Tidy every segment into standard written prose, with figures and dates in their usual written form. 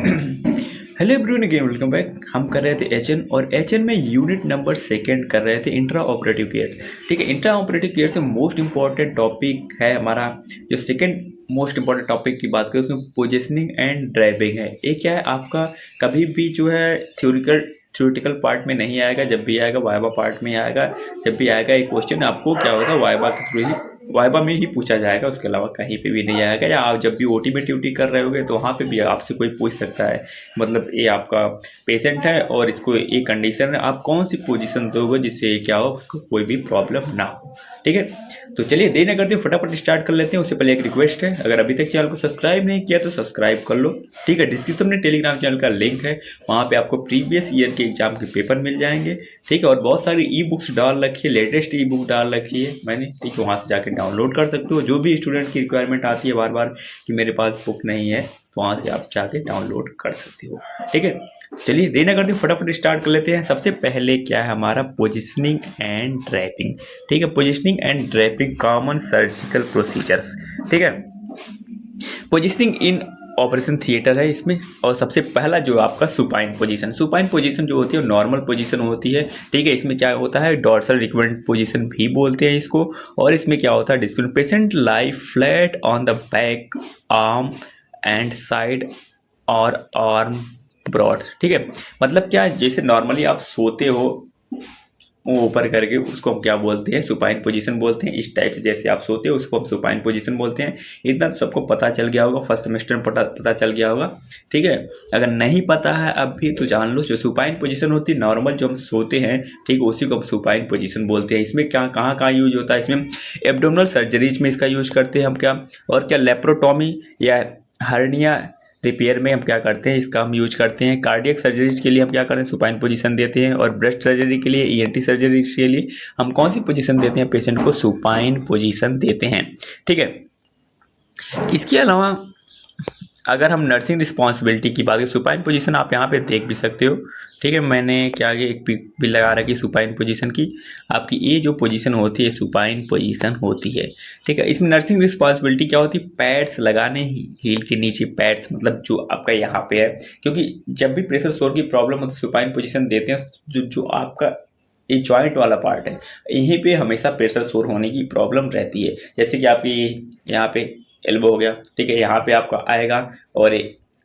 Hello everyone, again welcome back. हम कर रहे थे एचएन और एचएन में यूनिट नंबर सेकंड कर रहे थे इंट्रा ऑपरेटिव केयर। ठीक है, इंट्रा ऑपरेटिव केयर से मोस्ट इंपॉर्टेंट टॉपिक है हमारा जो सेकंड मोस्ट इंपॉर्टेंट टॉपिक की बात करें उसमें पोजिशनिंग एंड ड्राइविंग है। ये क्या है आपका कभी भी जो है थ्योरेटिकल पार्ट में नहीं आएगा, जब भी आएगा वाइवा पार्ट में आएगा। जब भी आएगा एक क्वेश्चन आपको क्या होगा वाइवा के थ्रू ही वाइवा में ही पूछा जाएगा, उसके अलावा कहीं पे भी नहीं आएगा। या आप जब भी ओटी में ड्यूटी कर रहे होगे तो वहाँ पे भी आपसे कोई पूछ सकता है, मतलब ये आपका पेशेंट है और इसको ये कंडीशन है, आप कौन सी पोजीशन दोगे जिससे क्या हो उसको कोई भी प्रॉब्लम ना हो। ठीक है, तो चलिए देर न करते फटाफट स्टार्ट कर लेते हैं। उससे पहले एक रिक्वेस्ट है, अगर अभी तक चैनल को सब्सक्राइब नहीं किया तो सब्सक्राइब कर लो। ठीक है, डिस्क्रिप्शन में टेलीग्राम चैनल का लिंक है, वहाँ पे आपको प्रीवियस ईयर के एग्जाम के पेपर मिल जाएंगे। ठीक है, और बहुत सारी ई बुक्स डाल रखी है, लेटेस्ट ई बुक डाल रखी है मैंने। ठीक है, वहाँ से जाकर डाउनलोड कर सकते हो। जो भी स्टूडेंट की रिक्वायरमेंट आती है बार बार कि मेरे पास बुक नहीं है, तो वहाँ से आप जाके डाउनलोड कर सकते हो। ठीक है, चलिए देर न करते फटाफट स्टार्ट कर लेते हैं। सबसे पहले क्या है हमारा पोजिशनिंग एंड ड्रैपिंग। ठीक है, positioning and draping common surgical procedures. ठीक है, पोजिशनिंग इन ऑपरेशन थिएटर है इसमें। और सबसे पहला जो आपका सुपाइन पोजीशन जो होती है नॉर्मल पोजीशन होती है। ठीक है, इसमें क्या होता है डॉर्सल रिकमेंड पोजीशन भी बोलते हैं इसको। और इसमें क्या होता है डिस्प्लेन patient lie flat on the back, arm and side और आर्म ब्रॉड। ठीक है, मतलब क्या जैसे नॉर्मली आप सोते हो वो ऊपर करके, उसको हम क्या बोलते हैं सुपाइन पोजीशन बोलते हैं। इस टाइप से जैसे आप सोते हो उसको हम सुपाइन पोजीशन बोलते हैं। इतना तो सबको पता चल गया होगा, फर्स्ट सेमेस्टर में पता चल गया होगा। ठीक है, अगर नहीं पता है अब भी तो जान लो, जो सुपाइन पोजीशन होती है नॉर्मल जो हम सोते हैं, ठीक है, उसी को हम सुपाइन पोजीशन बोलते हैं। इसमें क्या कहाँ यूज होता है, इसमें एब्डोमिनल सर्जरीज में इसका यूज करते हैं हम क्या, और क्या लेप्रोटॉमी या हर्निया रिपेयर में हम क्या करते हैं इसका हम यूज करते हैं। कार्डियक सर्जरीज के लिए हम क्या करते हैं सुपाइन पोजीशन देते हैं। और ब्रेस्ट सर्जरी के लिए ईएनटी सर्जरीज के लिए हम कौन सी पोजीशन देते हैं पेशेंट को, सुपाइन पोजीशन देते हैं। ठीक है, इसके अलावा अगर हम नर्सिंग रिस्पॉन्सिबिलिटी की बात करें, सुपाइन पोजीशन आप यहाँ पे देख भी सकते हो। ठीक है, मैंने क्या आगे एक पिक भी लगा रखी सुपाइन पोजीशन की। आपकी ये जो पोजीशन होती है सुपाइन पोजीशन होती है। ठीक है, इसमें नर्सिंग रिस्पॉन्सिबिलिटी क्या होती है, पैड्स लगाने, हील के नीचे पैड्स, मतलब जो आपका यहाँ पे है, क्योंकि जब भी प्रेशर सोर की प्रॉब्लम होती है सुपाइन पोजीशन देते हैं। जो आपका ये जॉइंट वाला पार्ट है, यहीं पे हमेशा प्रेशर सोर होने की प्रॉब्लम रहती है। जैसे कि आपकी यहाँ पे एल्बो हो गया, ठीक है, यहाँ पे आपका आएगा और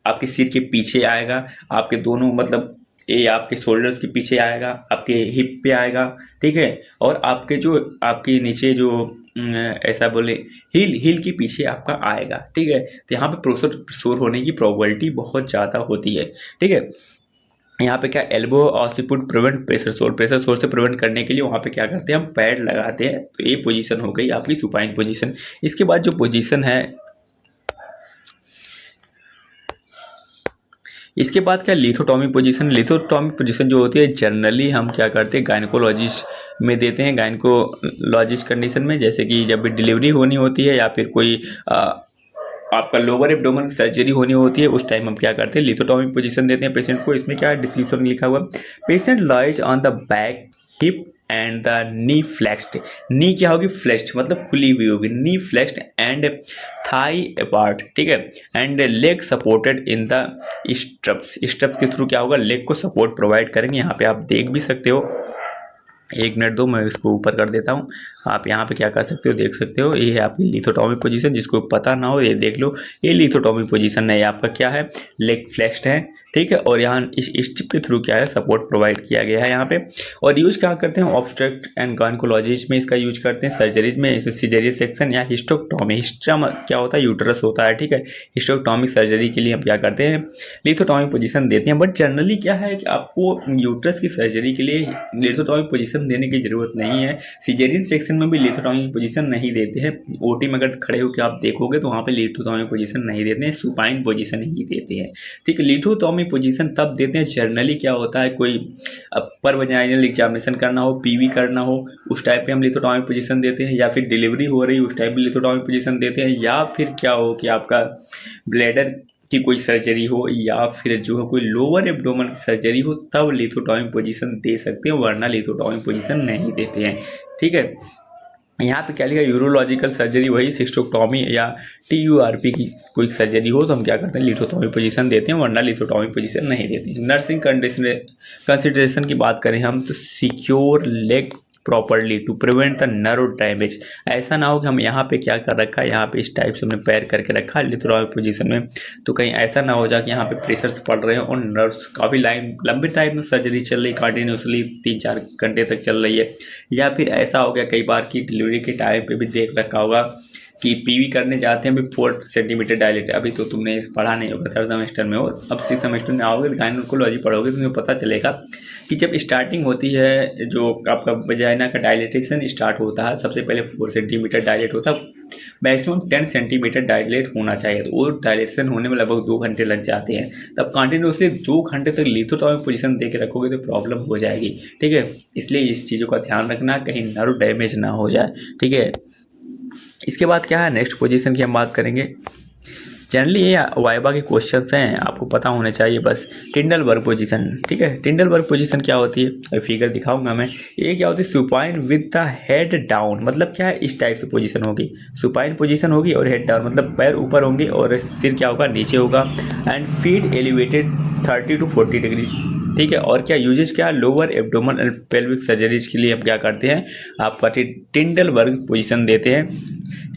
आपके सिर के पीछे आएगा, आपके दोनों मतलब ये आपके शोल्डर्स के पीछे आएगा, आपके हिप पे आएगा। ठीक है, और आपके जो आपके नीचे जो ऐसा बोले हील के पीछे आपका आएगा। ठीक है, तो यहाँ पे प्रेशर सोर होने की प्रोबेबिलिटी बहुत ज़्यादा होती है। ठीक है, यहाँ पे क्या एल्बो ऑसिपुट प्रिवेंट प्रेशर सोर से प्रिवेंट करने के लिए वहाँ पे क्या करते हैं हम पैड लगाते हैं। तो ये पोजीशन हो गई आपकी सुपाइन पोजीशन। इसके बाद जो पोजीशन है, इसके बाद क्या लिथोटॉमी पोजीशन जो होती है जनरली हम क्या करते हैं गायनकोलॉजिस्ट में देते हैं, गायनकोलॉजिस्ट कंडीशन में, जैसे कि जब भी डिलीवरी होनी होती है या फिर कोई आपका लोअर एब्डोमेन सर्जरी होनी होती है, उस टाइम हम क्या करते हैं लिथोटॉमी पोजीशन देते हैं पेशेंट को। इसमें क्या है डिस्क्रिप्शन में लिखा हुआ, patient lies on the back, hip and the knee flexed. Knee क्या होगी फ्लेक्स्ड, मतलब खुली हुई होगी, knee flexed and thigh apart. ठीक है, and leg supported in the stirrups के थ्रू क्या होगा लेग को सपोर्ट प्रोवाइड करेंगे। यहाँ पे आप देख भी सकते हो, एक मिनट दो मैं इसको ऊपर कर देता हूँ। आप यहाँ पे क्या कर सकते हो देख सकते हो, ये है आपकी लिथोटॉमी पोजीशन। जिसको पता ना हो ये देख लो, ये लिथोटॉमी पोजीशन है, आपका क्या है लेग फ्लेक्स्ड है। ठीक है, और यहाँ इस स्टिप के थ्रू क्या है सपोर्ट प्रोवाइड किया गया है यहाँ पे। और यूज क्या करते हैं ऑब्स्ट्रक्ट एंड गायनकोलॉजिस्ट में इसका यूज करते हैं, सर्जरीज में सिजेरियन सेक्शन या हिस्टेक्टॉमी। हिस्ट्रा क्या होता है यूटरस होता है। ठीक है, हिस्टेक्टॉमिक सर्जरी के लिए हम क्या करते हैं लिथोटॉमी पोजीशन देते हैं। बट जनरली क्या है कि आपको यूटरस की सर्जरी के लिए लिथोटॉमी पोजीशन देने की जरूरत नहीं है। सिजेरियन सेक्शन में भी लिथोटॉमी पोजीशन नहीं देते हैं। ओटी में अगर खड़े होकर आप देखोगे तो वहाँ पे लिथोटॉमी पोजीशन नहीं देते हैं, सुपाइन पोजीशन ही देते हैं। ठीक है, लिथोटॉमी पोजीशन तब देते हैं जनरली क्या होता है कोई अपर वजाइनल एग्जामिनेशन करना हो, पीवी करना हो, उस टाइप पे हम लिथोटॉमी पोजीशन देते हैं। या फिर डिलीवरी हो रही उस टाइप पे लिथोटॉमी पोजीशन देते हैं। या फिर क्या हो कि आपका ब्लैडर की कोई सर्जरी हो या फिर जो है कोई लोअर एब्डोमेन की सर्जरी हो, तब लिथोटॉमी पोजीशन दे सकते हैं, वरना लिथोटॉमी पोजीशन नहीं देते हैं। ठीक है, यहाँ पे क्या लिखा, यूरोलॉजिकल सर्जरी, वही सिस्टोटॉमी या TURP की कोई सर्जरी हो तो हम क्या करते हैं, लिथोटॉमी पोजीशन देते हैं, वरना लिथोटॉमी पोजीशन नहीं देते हैं। नर्सिंग कंसिडरेशन की बात करें हम तो secure leg properly to prevent the nerve damage. ऐसा ना हो कि हम यहाँ पे क्या कर रखा है, यहाँ पे इस टाइप से हमने पैर करके रखा है लिथोटॉमी पोजीशन में, तो कहीं ऐसा ना हो जाए कि यहाँ पे प्रेशर्स पड़ रहे हैं और नर्व्स काफ़ी लंबे टाइम में सर्जरी चल रही, कंटिन्यूसली 3-4 घंटे तक चल रही है। या फिर ऐसा हो गया कई बार की डिलीवरी के टाइम पे भी देख रखा होगा कि PV करने जाते हैं, अभी 4 सेंटीमीटर डायलेट, अभी तो तुमने पढ़ा नहीं होगा 3rd सेमेस्टर में, हो अब 6 सेमेस्टर में आओगे गायनेकोलॉजी पढ़ोगे तो तुम्हें पता चलेगा कि जब स्टार्टिंग होती है, जो आपका वजाइना का डायलेटेशन स्टार्ट होता है, सबसे पहले 4 सेंटीमीटर डायलेट होता है, मैक्सिमम 10 सेंटीमीटर डायलेट होना चाहिए, तो वो डायलेटेशन होने में लगभग 2 घंटे लग जाते हैं। तब कंटिन्यूसली 2 घंटे तक लिथोटॉमी पोजीशन दे के रखोगे तो प्रॉब्लम हो जाएगी, ठीक है। इसलिए इस चीज़ों का ध्यान रखना, कहीं नर्व डैमेज ना हो जाए, ठीक है। इसके बाद क्या है, नेक्स्ट पोजीशन की हम बात करेंगे। जनरली ये वाइवा के क्वेश्चंस हैं, आपको पता होने चाहिए बस। टिंडलबर्ग पोजीशन, ठीक है। टिंडलबर्ग पोजीशन क्या होती है, फिगर दिखाऊंगा मैं। ये क्या होती है, supine with the head down, मतलब क्या है, इस टाइप से पोजीशन होगी, सुपाइन पोजीशन होगी और हेड डाउन, मतलब पैर ऊपर होंगे और सिर क्या होगा, नीचे होगा। And feet elevated 30 to 40 degree, ठीक है। और क्या यूजेज, क्या lower abdomen and pelvic surgeries के लिए हम क्या करते हैं, आपका टिंडलबर्ग पोजीशन देते हैं,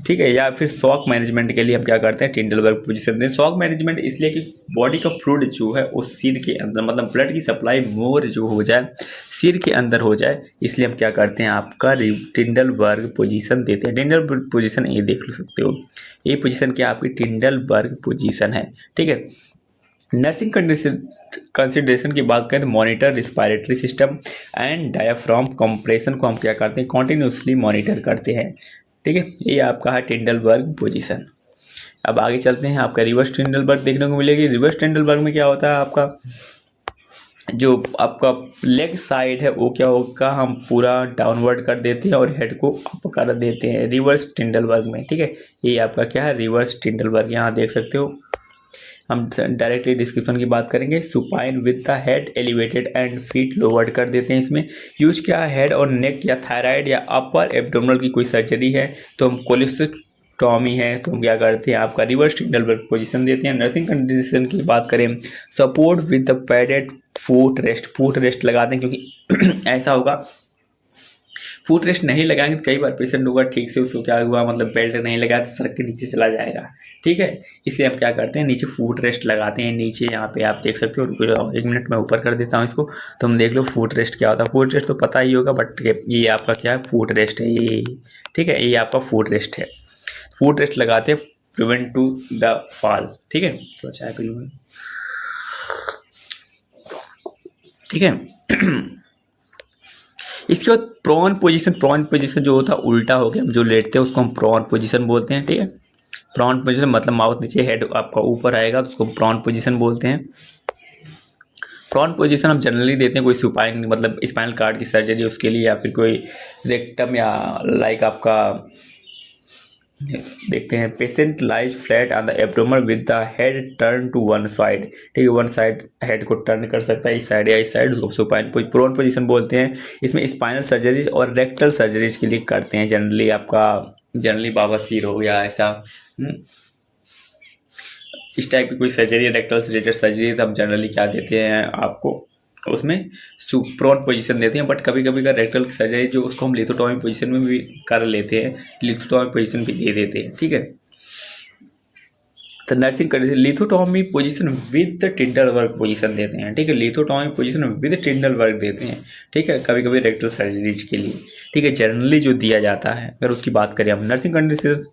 ठीक है। या फिर शॉक मैनेजमेंट के लिए हम क्या करते हैं, टिंडलबर्ग पोजीशन दें। शॉक मैनेजमेंट इसलिए कि बॉडी का फ्लूइड जो है वो सिर के अंदर, मतलब ब्लड की सप्लाई मोर जो हो जाए सिर के अंदर हो जाए, इसलिए हम क्या करते हैं, आपका टिंडलबर्ग पोजीशन देते हैं। टिंडलबर्ग पोजीशन ये देख सकते हो, ये पोजीशन क्या आपकी टिंडलबर्ग पोजीशन है, ठीक है। नर्सिंग कंसिडरेशन की बात करें तो monitor respiratory system and diaphragm compression को हम क्या करते हैं, कॉन्टिन्यूसली मॉनिटर करते हैं, ठीक है। ये आपका है टिंडलबर्ग पोजीशन। अब आगे चलते हैं, आपका रिवर्स टिंडलबर्ग देखने को मिलेगी। रिवर्स टिंडलबर्ग में क्या होता है, आपका जो आपका लेग साइड है वो क्या होगा, हम पूरा डाउनवर्ड कर देते हैं और हेड को अप कर देते हैं रिवर्स टिंडलबर्ग में, ठीक है। ये आपका क्या है, रिवर्स टिंडलबर्ग, यहाँ देख सकते हो। हम डायरेक्टली डिस्क्रिप्शन की बात करेंगे। Supine with the head elevated and feet lowered कर देते हैं। इसमें यूज क्या है, हेड और नेक या थायराइड या अपर एब्डोमिनल की कोई सर्जरी है तो हम कोलेस्टोमी है तो हम क्या करते हैं, आपका रिवर्स टिंडलबर्ग पोजीशन देते हैं। नर्सिंग कंडीशन की बात करें, support with the padded foot rest लगाते हैं, क्योंकि ऐसा होगा फुट रेस्ट नहीं लगाएंगे तो कई बार पेशेंट होगा ठीक से, उसको क्या हुआ, मतलब बेल्ट नहीं लगाया तो सर के नीचे चला जाएगा, ठीक है। इसलिए आप क्या करते हैं, नीचे फुट रेस्ट लगाते हैं, नीचे यहाँ पे आप देख सकते हो। रुको जाओ 1 मिनट में ऊपर कर देता हूँ इसको, तो हम देख लो फुट रेस्ट क्या होता है। फुट रेस्ट तो पता ही होगा, बट ये आपका क्या है, फुट रेस्ट है ये, ठीक है। ये आपका फुट रेस्ट है, फुट रेस्ट लगाते हैं प्रिवेंट टू द फॉल, ठीक है। तो चाय पी लूँगा, ठीक है। इसके बाद प्रॉन पोजीशन जो होता है उल्टा हो गया, हम जो लेटते हैं उसको हम प्रॉन पोजीशन बोलते हैं, ठीक है। प्रॉन पोजीशन मतलब माउथ नीचे, हेड आपका ऊपर आएगा तो उसको प्रॉन पोजीशन बोलते हैं। प्रॉन पोजीशन हम जनरली देते हैं कोई सुपाइन, मतलब स्पाइनल कार्ड की सर्जरी उसके लिए, या फिर कोई रेक्टम या लाइक आपका देखते हैं। Patient lies flat on the abdomen with the head turn to one side, ठीक है। वन साइड हेड को टर्न कर सकता है, इस साइड या इस साइड, उसको सुपाइन प्रोन पोजीशन बोलते हैं। इसमें स्पाइनल सर्जरीज और रेक्टल सर्जरीज के लिए करते हैं जनरली, आपका जनरली बाबासीर हो गया ऐसा, इस टाइप की कोई सर्जरी, रेक्टल रिलेटेड सर्जरी, तो हम जनरली क्या देते हैं आपको, उसमें सुप्रोन पोजीशन देते हैं। बट कभी कभी का रेक्टल सर्जरी जो उसको हम लिथोटॉमी पोजीशन में भी कर लेते हैं, लिथोटॉमी पोजीशन भी दे देते हैं, ठीक है। तो nursing condition lithotomy position with Trendelenburg position देते हैं, ठीक है। लिथोटॉमी पोजीशन विद टिंडलबर्ग देते हैं, ठीक है, कभी कभी रेक्टल सर्जरीज के लिए, ठीक है। जनरली जो दिया जाता है, अगर उसकी बात करें हम नर्सिंग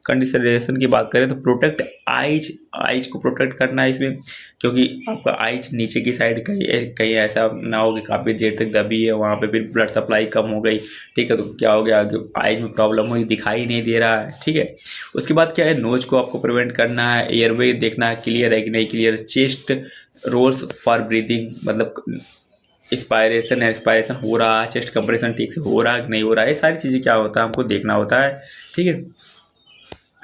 कंडीशन की बात करें तो प्रोटेक्ट आइज को प्रोटेक्ट करना है इसमें, क्योंकि आपका आइज नीचे की साइड कहीं ऐसा ना हो कि काफ़ी देर तक दबी है, वहाँ पे फिर ब्लड सप्लाई कम हो गई, ठीक है, तो क्या हो गया, आइज में प्रॉब्लम हुई, दिखाई नहीं दे रहा है, ठीक है। उसके बाद क्या है, नोज को आपको प्रिवेंट करना है, एयरवे देखना है क्लियर है कि नहीं clear, chest rolls for breathing, मतलब इंस्पायरेशन एक्सपायरेशन हो रहा है, चेस्ट कंप्रेशन ठीक से हो रहा है कि नहीं हो रहा है, ये सारी चीज़ें क्या होता है हमको देखना होता है, ठीक है।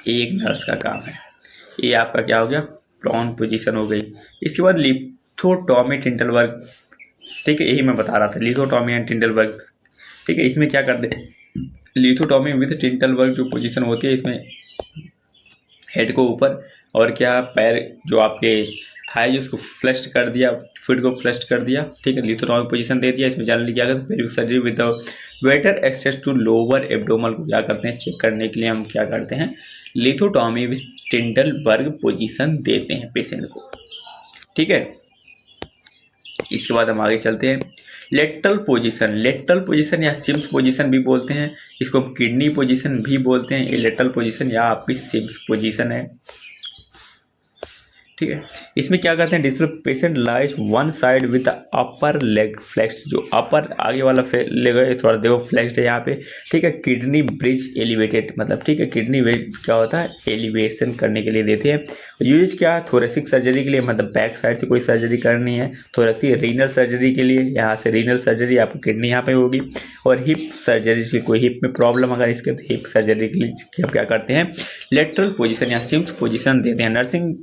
ये एक नर्स का काम है। ये आपका क्या हो गया, प्रॉन पोजीशन हो गई। इसके बाद लिथोटॉमी टिंडलबर्ग, ठीक है, यही मैं बता रहा था, लिथोटॉमी एंड टिंडलबर्ग, ठीक है। इसमें क्या करते हैं, लिथोटॉमी विद टिंटलबर्ग जो पोजीशन होती है, इसमें हेड को ऊपर और क्या पैर जो आपके थाई उसको फ्लश कर दिया, फुट को फ्लश कर दिया, ठीक है, लिथोटॉमी पोजीशन दे दिया। इसमें जनरली क्या करते हैं, surgery with better access to lower abdominal को क्या करते हैं, चेक करने के लिए हम क्या करते हैं, लिथोटॉमी विद टिंटलबर्ग पोजीशन देते हैं पेशेंट को, ठीक है। इसके बाद हम आगे चलते हैं, लेटरल पोजीशन या सिम्स पोजीशन भी बोलते हैं, इसको हम किडनी पोजीशन भी बोलते हैं। ये लेटरल पोजीशन या आपकी सिम्स पोजीशन है, ठीक है। इसमें क्या करते हैं, distal patient lies one side with upper leg flexed, जो अपर आगे वाला लेग है थोड़ा देखो फ्लेक्स्ड है यहाँ पे, ठीक है। किडनी ब्रिज एलिवेटेड, मतलब ठीक है, किडनी वेट क्या होता है, एलिवेशन करने के लिए देते हैं। यूज क्या, थोरेसिक सर्जरी के लिए, मतलब बैक साइड से कोई सर्जरी करनी है, थोरेसिक रीनल सर्जरी के लिए, यहाँ से रीनल सर्जरी आपको किडनी यहाँ पे होगी, और हिप सर्जरी से कोई हिप में प्रॉब्लम अगर इसके, तो हिप सर्जरी के लिए हम क्या करते हैं, लेटरल पोजीशन या सिम्स पोजीशन देते हैं। नर्सिंग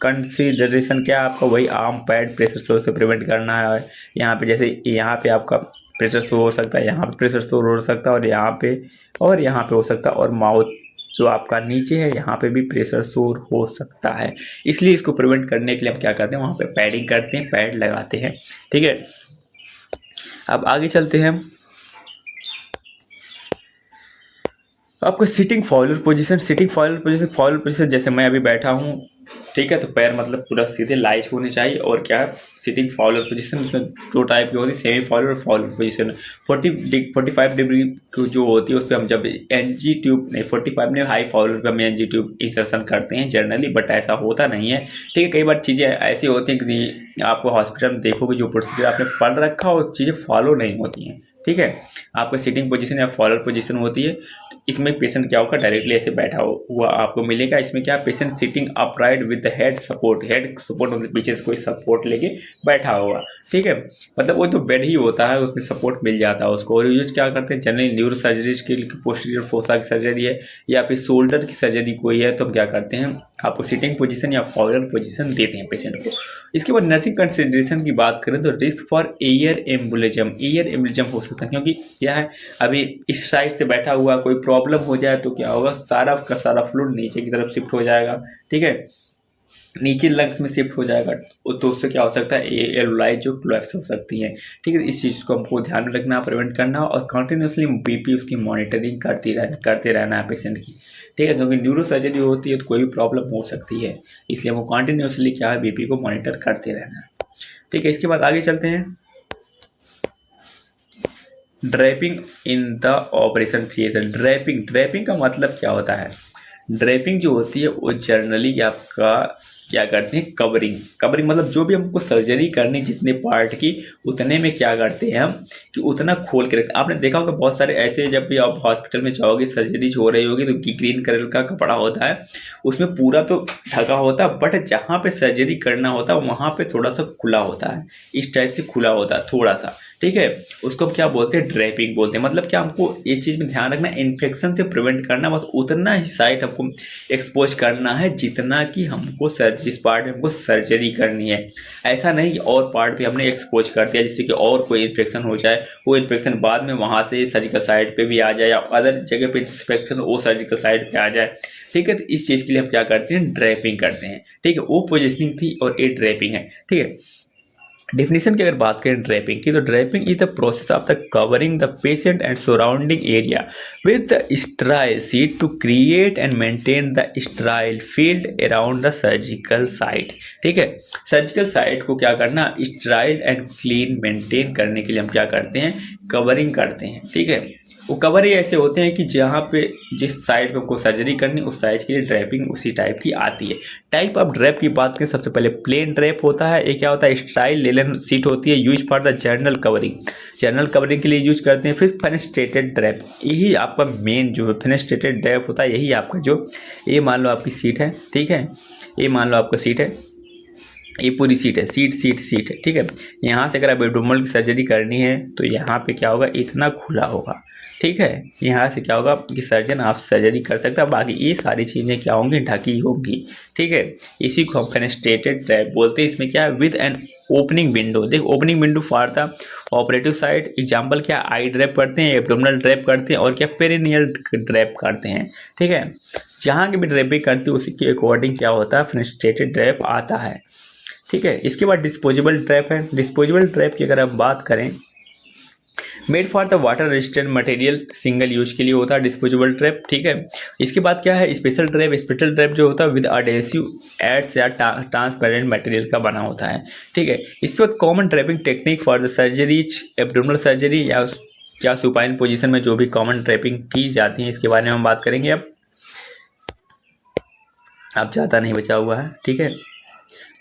कंसिडरेशन क्या है आपका, वही आर्म पैड प्रेशर सोर से प्रिवेंट करना है। यहाँ पे जैसे यहाँ पे आपका प्रेशर सोर हो सकता है, यहाँ पे प्रेशर सोर हो सकता है, और यहाँ पे हो सकता है, और माउथ जो आपका नीचे है यहाँ पे भी प्रेशर सोर हो सकता है। इसलिए इसको प्रिवेंट करने के लिए हम क्या करते हैं, वहाँ पे पैडिंग करते हैं, पैड लगाते हैं, ठीक है। अब आगे चलते हैं हम, आपका सिटिंग फॉलोअर पोजीशन जैसे मैं अभी बैठा हूँ, ठीक है, तो पैर मतलब पूरा सीधे लाइज होने चाहिए। और क्या है, सिटिंग फॉलोअर पोजीशन, उसमें दो टाइप की होती है, सेमी फॉलोअर और फॉलोअर पोजीशन। 45 डिग्री जो होती है उस पर हम जब एनजी ट्यूब नहीं, 45 में हाई फॉलोअर पे हम एनजी ट्यूब इंसर्शन करते हैं जनरली, बट ऐसा होता नहीं है, ठीक है। कई बार चीज़ें ऐसी होती हैं कि आपको हॉस्पिटल में देखोगे जो प्रोसीजर आपने पढ़ रखा हो चीज़ें फॉलो नहीं होती हैं, ठीक है। आपका सिटिंग पोजीशन या फॉलोअर पोजीशन होती है, इसमें पेशेंट क्या होगा, डायरेक्टली ऐसे बैठा हुआ आपको मिलेगा। इसमें क्या, patient sitting upright with the head support मतलब पीछे से कोई सपोर्ट लेके बैठा होगा, ठीक है। मतलब वो तो बेड ही होता है, उसमें सपोर्ट मिल जाता है उसको। और यूज क्या करते हैं, जनरली न्यूरो सर्जरीज के लिए, पोस्टीरियर फोसा की सर्जरी है या फिर शोल्डर की सर्जरी कोई है, तो हम क्या करते हैं, आपको सिटिंग पोजीशन या फॉलोअर पोजीशन देते हैं पेशेंट को। इसके बाद नर्सिंग कंसिडरेशन की बात करें तो रिस्क फॉर एयर एम्बोलिज्म हो सकता है, क्योंकि क्या है, अभी इस साइड से बैठा हुआ कोई प्रॉब्लम हो जाए तो क्या होगा, सारा का सारा फ्लूइड नीचे की तरफ शिफ्ट हो जाएगा, ठीक है, नीचे लंग्स में शिफ्ट हो जाएगा, तो उससे क्या हो सकता है, एलुलाई जो कोलैप्स हो सकती है, ठीक है। इस चीज़ को हमको ध्यान में रखना, प्रिवेंट करना, और कंटिन्यूसली बीपी उसकी मॉनिटरिंग करते रहना है पेशेंट की, ठीक है। क्योंकि न्यूरो सर्जरी होती है तो कोई भी प्रॉब्लम हो सकती है, इसलिए हमको कंटिन्यूसली क्या है, बीपी को मॉनिटर करते रहना है, ठीक है। इसके बाद आगे चलते हैं, draping in the operation theatre. Draping का मतलब क्या होता है, ड्रैपिंग जो होती है वो जनरली आपका क्या करते हैं, कवरिंग मतलब जो भी हमको सर्जरी करनी जितने पार्ट की, उतने में क्या करते हैं हम कि उतना खोल के रखते हैं। आपने देखा होगा बहुत सारे ऐसे, जब भी आप हॉस्पिटल में जाओगे सर्जरी हो रही होगी तो ग्रीन कलर का कपड़ा होता है, उसमें पूरा तो ढका होता है, बट जहाँ पे सर्जरी करना होता है वहाँ पे थोड़ा सा खुला होता है, इस टाइप से खुला होता है थोड़ा सा, ठीक है। उसको हम क्या बोलते हैं, ड्रैपिंग बोलते हैं। मतलब क्या, हमको ये चीज़ में ध्यान रखना, इन्फेक्शन से प्रिवेंट करना, बस उतना ही साइट हमको एक्सपोज करना है जितना कि हमको जिस पार्ट में हमको सर्जरी करनी है। ऐसा नहीं कि और पार्ट पे हमने एक्सपोज कर दिया जिससे कि और कोई इन्फेक्शन हो जाए, वो इन्फेक्शन बाद में वहाँ से सर्जिकल साइड पे भी आ जाए, या अदर जगह पे इन्फेक्शन वो सर्जिकल साइड पे आ जाए, ठीक है। तो इस चीज़ के लिए हम क्या करते हैं, ड्रैपिंग करते हैं, ठीक है। वो पोजिशनिंग थी और ये ड्रैपिंग है, ठीक है। डेफिनेशन की अगर बात करें ड्रैपिंग की, तो draping is the process of the covering the patient and surrounding area with the sterile sheet to create and maintain the sterile field around the surgical site, ठीक है। सर्जिकल साइट को क्या करना, स्टराइल एंड क्लीन मेंटेन करने के लिए हम क्या करते हैं, कवरिंग करते हैं, ठीक है। वो कवर ही ऐसे होते हैं कि जहाँ पे जिस साइड पे हमको सर्जरी करनी उस साइड के लिए ड्रैपिंग उसी टाइप की आती है। टाइप ऑफ ड्रैप की बात करें, सबसे पहले प्लेन ड्रैप होता है, ये क्या होता है, स्टाइल लेलन सीट होती है, use for the general covering के लिए यूज करते हैं। फिर फेनेस्ट्रेटेड ड्रैप, यही आपका मेन जो फेनेस्ट्रेटेड ड्रैप होता है, यही आपका जो, ये मान लो आपकी सीट है, ठीक है, ये मान लो आपका सीट है, ये पूरी सीट है, सीट है, ठीक है। यहाँ से अगर आप एब्डोमिनल की सर्जरी करनी है तो यहाँ पे क्या होगा, इतना खुला होगा, ठीक है। यहाँ से क्या होगा कि सर्जन आप सर्जरी कर सकता है, बाकी ये सारी चीज़ें क्या होंगी, ढकी होंगी, ठीक है। इसी को हम फेनेस्ट्रेटेड ड्रैप बोलते हैं। इसमें क्या है, विद एन ओपनिंग विंडो, देख opening window for the operative side. Example क्या, आई ड्रैप करते हैं, एब्डोमिनल ड्रैप करते हैं और क्या पेरिनियल ड्रैप करते हैं, ठीक है। जहाँ की भी ड्रैपिंग करते हैं उसी के अकॉर्डिंग क्या होता है, फेनेस्ट्रेटेड ड्रैप आता है, ठीक है। इसके बाद डिस्पोजेबल ट्रैप है। डिस्पोजेबल ट्रैप की अगर आप बात करें, made for the water resistant material, single use के लिए होता है डिस्पोजेबल ट्रैप, ठीक है। इसके बाद क्या है, स्पेशल ट्रैप। स्पेशल ट्रैप जो होता है विद अडेसिव एड्स या ट्रांसपेरेंट मटेरियल का बना होता है, ठीक है। इसके बाद common trapping technique for the surgeries, abdominal surgery या सुपाइन पोजीशन में जो भी कॉमन ट्रैपिंग की जाती है, इसके बारे में हम बात करेंगे। अब ज़्यादा नहीं बचा हुआ है, ठीक है।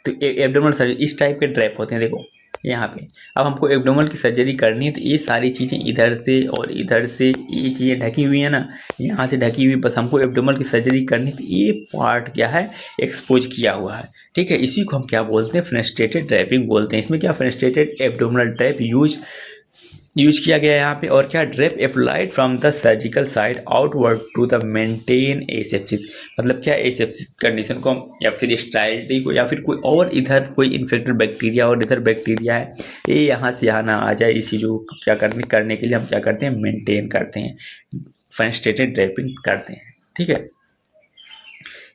तो एब्डोमिनल सर्जरी इस टाइप के ड्रैप होते हैं, देखो यहाँ पे। अब हमको एब्डोमिनल की सर्जरी करनी है तो ये सारी चीज़ें इधर से और इधर से ये चीज़ें ढकी हुई है ना, यहाँ से ढकी हुई, बस हमको एब्डोमिनल की सर्जरी करनी है तो ये पार्ट क्या है, एक्सपोज किया हुआ है, ठीक है। इसी को हम क्या बोलते हैं, फेनेस्ट्रेटेड ड्रैपिंग बोलते हैं। इसमें क्या, फेनेस्ट्रेटेड एब्डोमिनल ड्रैप यूज किया गया है यहाँ पे। और क्या, drape applied from the surgical side outward to the maintain asepsis, मतलब क्या, एसेप्सिस कंडीशन को या फिर स्टाइलिटी को या फिर कोई और इधर कोई इन्फेक्टेड बैक्टीरिया और इधर बैक्टीरिया है, ये यहाँ से यहाँ ना आ जाए, इस चीज़ को क्या करने के लिए हम क्या करते हैं, मेंटेन करते हैं, फेनेस्ट्रेटेड ड्रैपिंग करते हैं, ठीक है।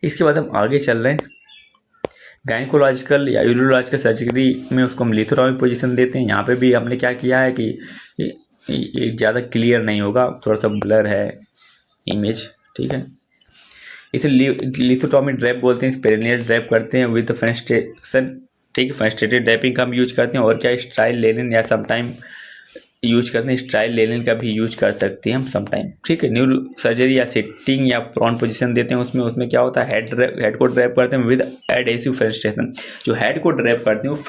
इसके बाद हम आगे चल रहे हैं। गायनिकोलॉजिकल या यूरोलॉजिकल सर्जरी में उसको हम लिथोटॉमी पोजीशन देते हैं। यहाँ पे भी हमने क्या किया है कि ये ज़्यादा क्लियर नहीं होगा, थोड़ा सा ब्लर है इमेज, ठीक है। इसे लिथोटॉमी ड्रैप बोलते हैं। पेरिनियल ड्रैप करते हैं विद फेनेस्ट्रेशन, ठीक है। फेनेस्ट्रेटेड ड्रैपिंग का हम यूज करते हैं। और क्या, स्टाइल लेनिन या समटाइम यूज करते हैं, स्टाइल लेनिन का भी यूज कर सकते हैं हम समटाइम, ठीक है। न्यूरो सर्जरी या सिटिंग या प्रॉन पोजीशन देते हैं, उसमें क्या होता है, हेड को ड्रैप करते हैं विद एडेसिव फेनेस्ट्रेशन। जो हेड को ड्रैप करते हैं वो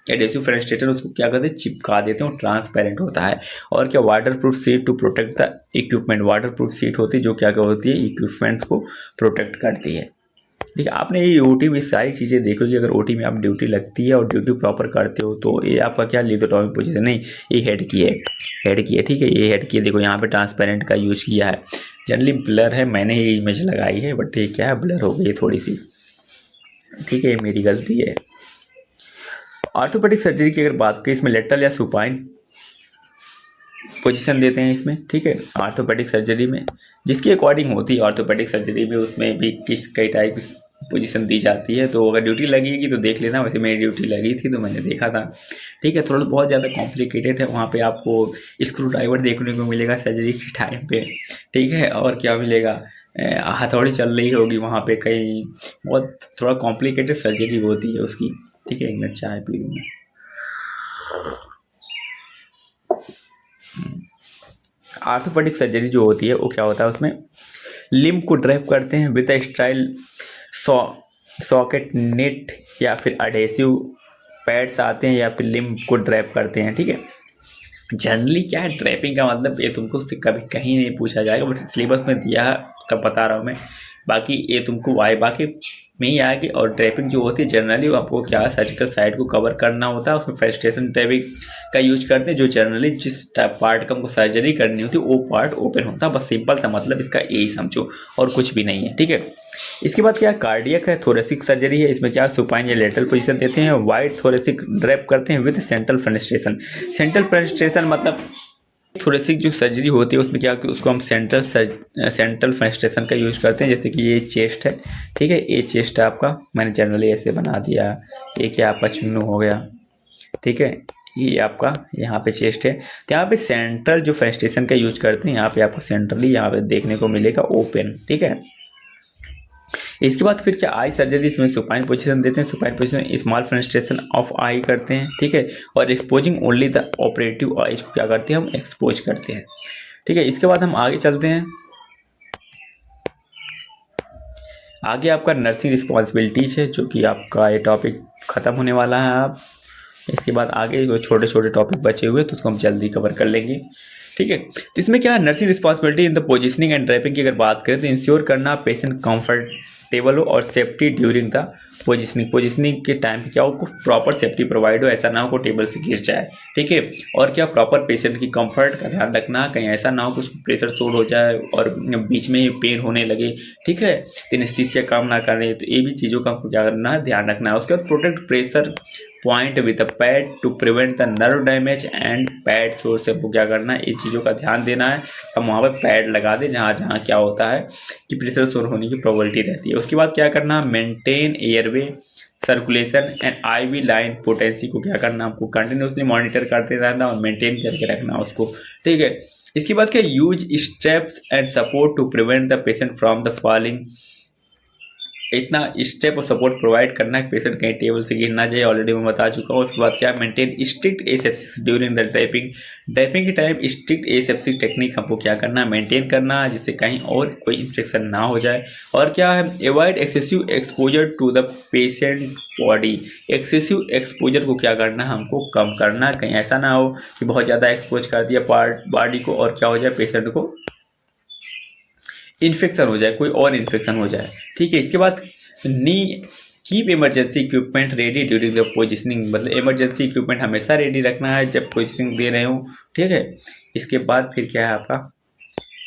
एडेसिव फेनेस्ट्रेशन उसको क्या करते हैं, चिपका देते हैं, वो ट्रांसपेरेंट होता है। और क्या, waterproof sheet to protect the equipment, waterproof sheet होती है जो क्या होती है, इक्विपमेंट्स को प्रोटेक्ट करती है, ठीक है। आपने ये ओटी में सारी चीज़ें देखोगे, अगर ओटी में आप ड्यूटी लगती है और ड्यूटी प्रॉपर करते हो तो ये आपका क्या, लिथोटॉमी पोजीशन नहीं, ये हेड की है, ठीक है। ये हेड की है, देखो यहाँ पे ट्रांसपेरेंट का यूज किया है। जनरली ब्लर है, मैंने ये इमेज लगाई है बट ये क्या है, ब्लर हो गई थोड़ी सी, ठीक है, मेरी गलती है। ऑर्थोपेडिक सर्जरी की अगर बात करें, इसमें लेटरल या सुपाइन पोजीशन देते हैं इसमें, ठीक है। ऑर्थोपेडिक सर्जरी में जिसकी अकॉर्डिंग होती है, ऑर्थोपेडिक सर्जरी में उसमें भी कई टाइप की पोजीशन दी जाती है। तो अगर ड्यूटी लगेगी तो देख लेना, वैसे मेरी ड्यूटी लगी थी तो मैंने देखा था, ठीक है। थोड़ा बहुत ज़्यादा कॉम्प्लिकेटेड है, वहाँ पे आपको स्क्रू ड्राइवर देखने को मिलेगा सर्जरी के टाइम पे, ठीक है। और क्या मिलेगा, हथौड़ी चल रही होगी वहाँ पे कहीं, बहुत थोड़ा कॉम्प्लिकेटेड सर्जरी होती है उसकी, ठीक है। एक मिनट चाय पी लूँ मैं। ऑर्थोपेडिक सर्जरी जो होती है वो क्या होता है, उसमें लिम्ब को ड्रैप करते हैं विद स्टाइल सॉकेट नेट या फिर अडेसिव पैड्स आते हैं या फिर लिम्ब को ड्रैप करते हैं, ठीक है। जनरली क्या है, ड्रैपिंग का मतलब ये तुमको उससे कभी कहीं नहीं पूछा जाएगा, बट सिलेबस में दिया है तब बता रहा हूँ मैं, बाकी ये तुमको बाकी में ही आएगी। और ड्रैपिंग जो होती है जनरली आपको क्या है, सर्जिकल साइड को कवर करना होता है, उसमें फेनेस्ट्रेशन ड्रैपिंग का यूज करते हैं। जो जनरली जिस पार्ट का हमको सर्जरी करनी होती है वो पार्ट ओपन होता है, बस सिंपल सा मतलब इसका यही समझो और कुछ भी नहीं है, ठीक है। इसके बाद क्या, कार्डियक है, थोरेसिक सर्जरी है। इसमें क्या, सुपाइन या लेटरल पोजीशन देते हैं, वाइड थोरेसिक ड्रैप करते हैं with central fenestration. Central fenestration मतलब थोरेसिक जो सर्जरी होती है उसमें क्या, उसको हम सेंट्रल फेनेस्ट्रेशन का यूज करते हैं। जैसे कि ये चेस्ट है, ठीक है, ये चेस्ट है आपका, मैंने जनरली ऐसे बना दिया, ये क्या आपका चुन्नू हो गया, ठीक है। ये आपका यहाँ पे चेस्ट है, तो यहाँ पे सेंट्रल जो फेनेस्ट्रेशन का यूज करते हैं, यहाँ पे आपको सेंट्रली यहाँ पे देखने को मिलेगा ओपन, ठीक है। इसके बाद फिर क्या, आई सर्जरी, इसमें सुपाइन पोजीशन देते हैं। Supine position small fenestration of eye करते हैं, ठीक है। और exposing only the operative eyes को क्या करते हैं, हम एक्सपोज करते हैं, ठीक है। इसके बाद हम आगे चलते हैं। आगे आपका नर्सिंग रिस्पॉन्सिबिलिटीज है, जो कि आपका ये टॉपिक ख़त्म होने वाला है। आप इसके बाद आगे जो छोटे छोटे टॉपिक बचे हुए तो उसको हम जल्दी कवर कर लेंगे। ठीक है। तो इसमें क्या है, nursing responsibility in the positioning and draping की अगर बात करें तो इंश्योर करना पेशेंट कंफर्टेबल हो और सेफ्टी ड्यूरिंग द पोजिशनिंग के टाइम क्या हो, प्रॉपर सेफ्टी प्रोवाइड हो, ऐसा ना हो को टेबल से गिर जाए, ठीक है। और क्या प्रॉपर पेशेंट की कंफर्ट का ध्यान रखना, कहीं ऐसा ना हो कि उसको प्रेशर शोर हो जाए और बीच में ही पेन होने लगे, ठीक है, तो एनेस्थीसिया काम ना करे, तो ये भी चीज़ों का हमको क्या करना है, ध्यान रखना है। उसके बाद protect pressure point with a pad to prevent the nerve damage and pad sores, हमको क्या करना है, इन चीज़ों का ध्यान देना है। हम वहाँ पर पैड लगा दें जहाँ जहाँ क्या होता है कि प्रेशर शोर होने की प्रोबेबिलिटी रहती है। उसके बाद क्या करना है, maintain airway circulation and IV line potency को क्या करना, आपको कंटिन्यूसली मॉनिटर करते रहना और मेंटेन करके रखना उसको, ठीक है। इसके बाद क्या, use steps and support to prevent the patient from the falling, इतना स्टेप और सपोर्ट प्रोवाइड करना है, पेशेंट कहीं टेबल से गिरना चाहिए, ऑलरेडी मैं बता चुका हूँ। उसके बाद क्या, maintain strict asepsis during the draping के टाइम स्ट्रिक्ट एसेप्सिस टेक्निक हमको क्या करना है, मेंटेन करना है, जिससे कहीं और कोई इन्फेक्शन ना हो जाए। और क्या है, avoid excessive exposure to the patient body, excessive exposure को क्या करना है, हमको कम करना, कहीं ऐसा ना हो कि बहुत ज़्यादा एक्सपोज कर दिया पार्ट बॉडी को और क्या हो जाए, पेशेंट को इन्फेक्शन हो जाए, कोई और इन्फेक्शन हो जाए, ठीक है। इसके बाद नी keep emergency equipment ready during the positioning, मतलब इमरजेंसी इक्विपमेंट हमेशा रेडी रखना है जब पोजिशनिंग दे रहे हो, ठीक है। इसके बाद फिर क्या है, आपका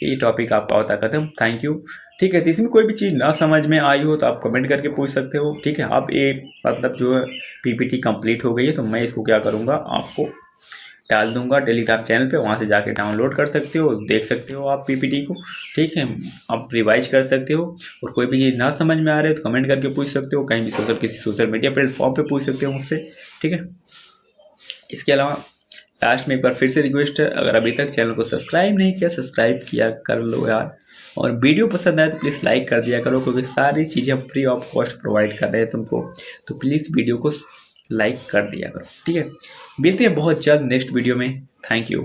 ये टॉपिक आपका होता खत्म। थैंक यू, ठीक है। तो इसमें कोई भी चीज़ ना समझ में आई हो तो आप कमेंट करके पूछ सकते हो, ठीक है। आप ये मतलब जो है पीपीटी कंप्लीट हो गई है तो मैं इसको क्या करूँगा, आपको डाल दूंगा टेलीग्राम चैनल पे, वहाँ से जाके डाउनलोड कर सकते हो, देख सकते हो आप पीपीटी को, ठीक है। आप रिवाइज कर सकते हो और कोई भी चीज़ ना समझ में आ रही है तो कमेंट करके पूछ सकते हो, कहीं भी किसी सोशल मीडिया प्लेटफॉर्म पे पूछ सकते हो मुझसे, ठीक है। इसके अलावा लास्ट में एक बार फिर से रिक्वेस्ट है, अगर अभी तक चैनल को सब्सक्राइब नहीं किया, सब्सक्राइब किया कर लो यार, और वीडियो पसंद आए तो प्लीज़ लाइक कर दिया करो, क्योंकि सारी चीज़ें हम फ्री ऑफ कॉस्ट प्रोवाइड कर रहे हैं तुमको, तो प्लीज़ वीडियो को लाइक कर दिया करो, ठीक है। मिलते हैं बहुत जल्द नेक्स्ट वीडियो में। Thank you.